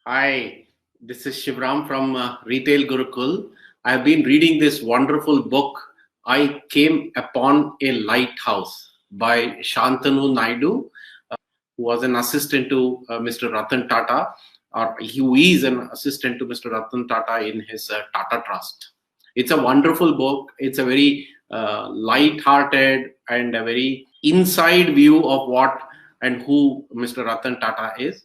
Hi, this is Shivram from Retail Gurukul. I have been reading this wonderful book, I Came Upon a Lighthouse by Shantanu Naidu, who was an assistant to Mr. Ratan Tata, or who is an assistant to Mr. Ratan Tata in his Tata Trust. It's a wonderful book. It's a very light-hearted and a very inside view of what and who Mr. Ratan Tata is.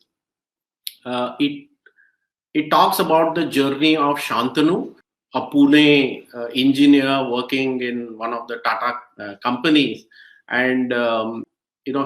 It talks about the journey of Shantanu, a Pune engineer working in one of the Tata companies, and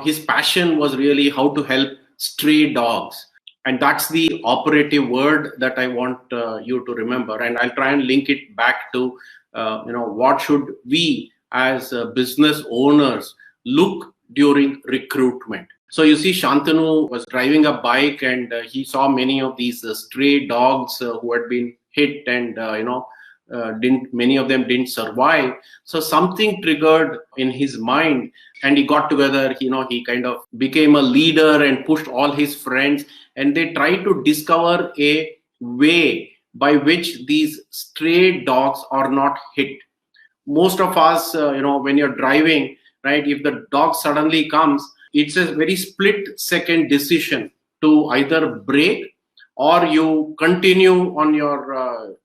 his passion was really how to help stray dogs, and that's the operative word that I want you to remember. And I'll try and link it back to what should we as business owners look during recruitment. So you see, Shantanu was driving a bike and he saw many of these stray dogs who had been hit, and didn't many of them didn't survive. So something triggered in his mind, and he got together. He kind of became a leader and pushed all his friends, and they tried to discover a way by which these stray dogs are not hit. Most of us, when you're driving, right, if the dog suddenly comes, it's a very split second decision to either brake or you continue on your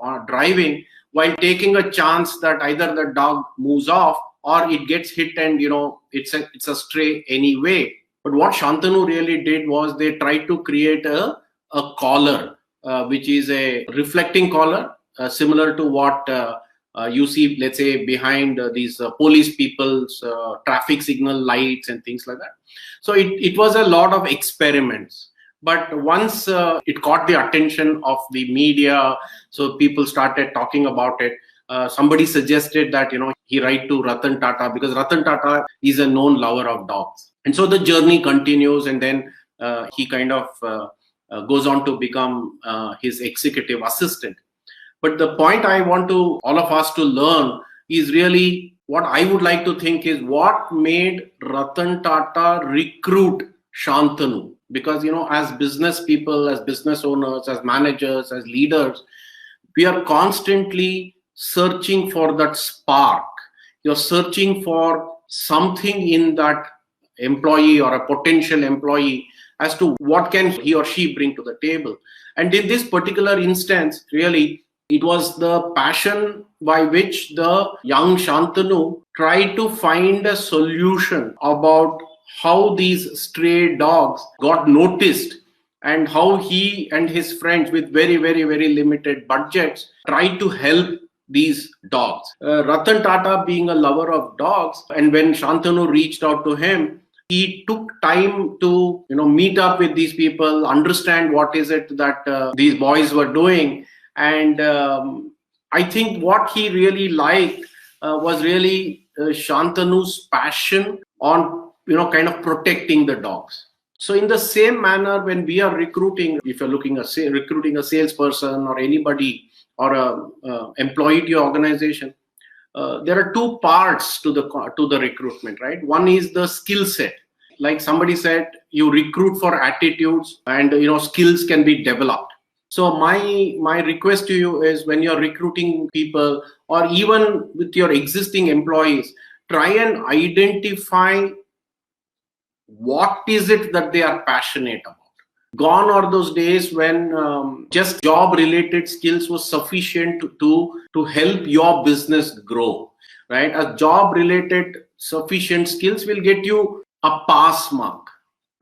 on driving, while taking a chance that either the dog moves off or it gets hit, and it's a stray anyway. But what Shantanu really did was they tried to create a collar, which is a reflecting collar, similar to what you see, let's say, behind these police people's traffic signal lights and things like that. So it was a lot of experiments. But once it caught the attention of the media, so people started talking about it. Somebody suggested that he write to Ratan Tata, because Ratan Tata is a known lover of dogs. And so the journey continues, and then he kind of goes on to become his executive assistant. But the point I want to all of us to learn is really what I would like to think is what made Ratan Tata recruit Shantanu. Because, as business people, as business owners, as managers, as leaders, we are constantly searching for that spark. You're searching for something in that employee or a potential employee as to what can he or she bring to the table. And in this particular instance, really, it was the passion by which the young Shantanu tried to find a solution about how these stray dogs got noticed, and how he and his friends with very, very, very limited budgets tried to help these dogs. Ratan Tata being a lover of dogs, and when Shantanu reached out to him, he took time to meet up with these people, understand what is it that these boys were doing. And I think what he really liked was really Shantanu's passion on kind of protecting the dogs. So in the same manner, when we are recruiting, if you're looking at recruiting a salesperson or anybody or a employee to your organization, there are two parts to the recruitment, right? One is the skill set. Like somebody said, you recruit for attitudes, and skills can be developed. So my request to you is, when you're recruiting people or even with your existing employees, try and identify what is it that they are passionate about. Gone are those days when just job related skills was sufficient to help your business grow, right? A job related sufficient skills will get you a pass mark,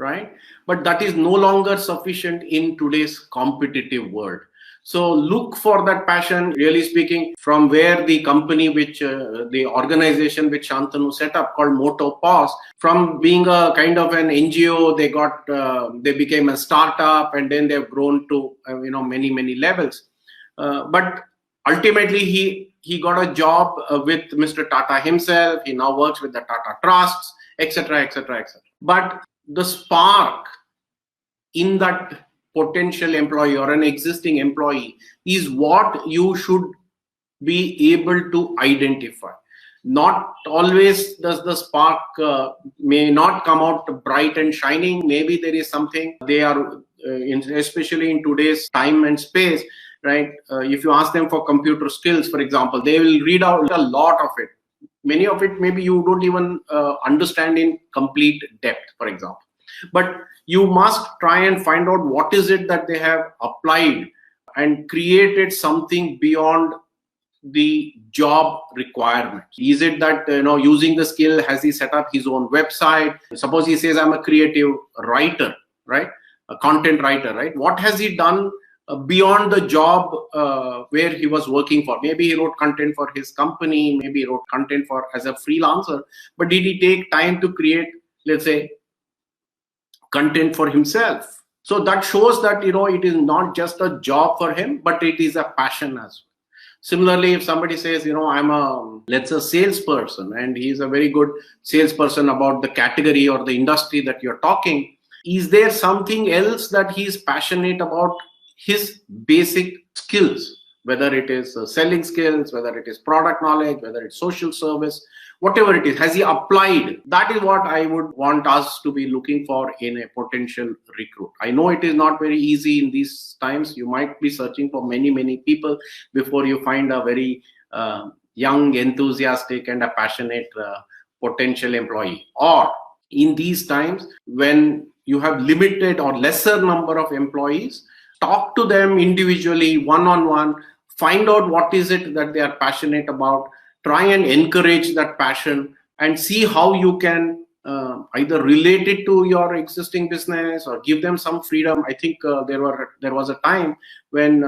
right? But that is no longer sufficient in today's competitive world. So look for that passion, really speaking, from where the company the organization which Shantanu set up, called Motopos, from being a kind of an NGO, they became a startup, and then they've grown to many levels. But ultimately he got a job with Mr. Tata himself. He now works with the Tata Trusts, etc., etc., etc. But the spark in that potential employee or an existing employee is what you should be able to identify. Not always does the spark may not come out bright and shining. Maybe there is something they are, especially in today's time and space, right? If you ask them for computer skills, for example, they will read out a lot of it. Many of it maybe you don't even understand in complete depth, for example. But you must try and find out what is it that they have applied and created something beyond the job requirement. Is it that using the skill, has he set up his own website? Suppose he says I'm a creative writer, right? A content writer, right? What has he done beyond the job where he was working for? Maybe he wrote content for his company, maybe he wrote content for as a freelancer, but did he take time to create, let's say, content for himself? So that shows that it is not just a job for him, but it is a passion as well. Similarly, if somebody says, I'm let's say salesperson, and he's a very good salesperson about the category or the industry that you're talking, is there something else that he's passionate about, his basic skills, whether it is selling skills, whether it is product knowledge, whether it's social service, whatever it is, has he applied? That is what I would want us to be looking for in a potential recruit. I know it is not very easy in these times. You might be searching for many people before you find a very young, enthusiastic and a passionate potential employee. Or in these times when you have limited or lesser number of employees, talk to them individually, one-on-one, find out what is it that they are passionate about, try and encourage that passion, and see how you can either relate it to your existing business or give them some freedom. I think there was a time when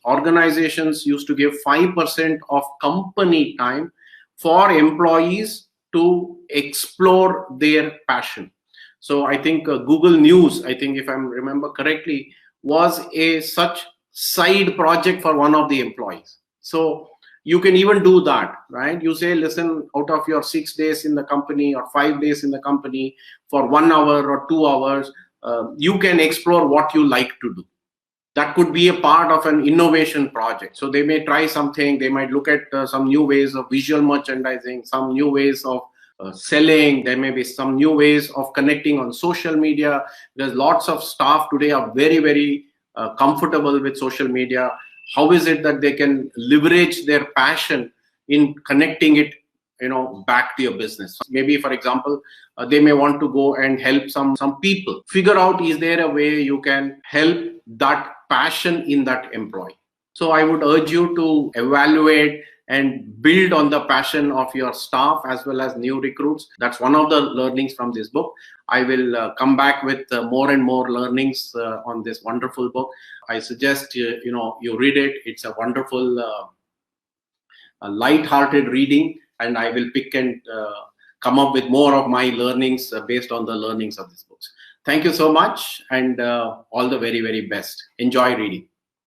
organizations used to give 5% of company time for employees to explore their passion. So I think Google News, I think if I remember correctly, was a such side project for one of the employees. So you can even do that, right? You say, listen, out of your 6 days in the company or 5 days in the company, for 1 hour or 2 hours, you can explore what you like to do. That could be a part of an innovation project. So they may try something, they might look at some new ways of visual merchandising, some new ways of selling, there may be some new ways of connecting on social media. There's lots of staff today are very comfortable with social media. How is it that they can leverage their passion in connecting it back to your business? Maybe, for example, they may want to go and help some people. Figure out, is there a way you can help that passion in that employee? So I would urge you to evaluate and build on the passion of your staff as well as new recruits. That's one of the learnings from this book. I will come back with more and more learnings on this wonderful book. I suggest you read it. It's a wonderful, light-hearted reading, and I will pick and come up with more of my learnings based on the learnings of this book. Thank you so much, and all the very best. Enjoy reading.